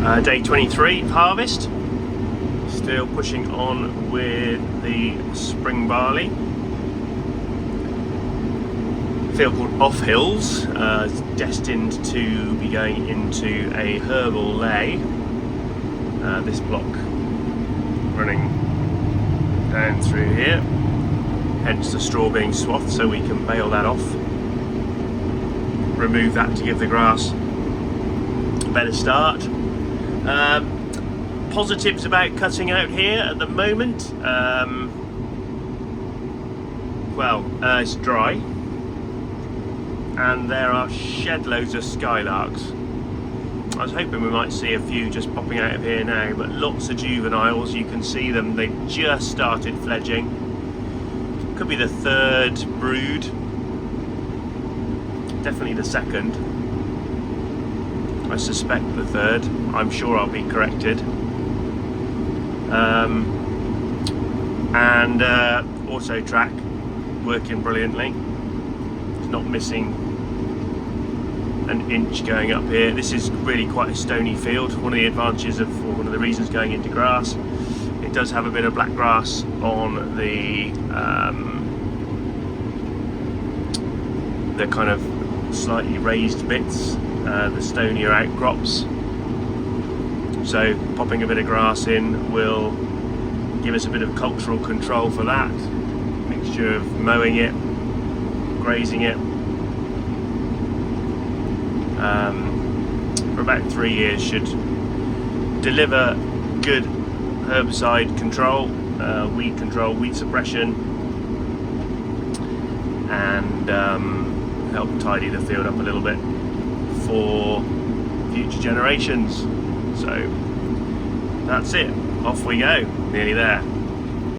Day 23 of harvest. Still pushing on with the spring barley. Field called Off Hills, destined to be going into a herbal lay. This block running down through here, hence the straw being swathed, so we can bale that off, remove that to give the grass a better start. Positives about cutting out here at the moment, it's dry and there are shed loads of skylarks. I was hoping we might see a few just popping out of here now, but lots of juveniles, you can see them, they've just started fledging. Could be the third brood, definitely the second. I suspect the third, I'm sure I'll be corrected. Auto track working brilliantly. It's not missing an inch going up here. This is really quite a stony field. One of the advantages of, or one of the reasons going into grass, it does have a bit of black grass on the kind of slightly raised bits, the stonier outcrops. So popping a bit of grass in will give us a bit of cultural control for that. Mixture of mowing it, grazing it. For about 3 years should deliver good herbicide control, weed suppression, and help tidy the field up a little bit for future generations. So that's it, off we go, nearly there.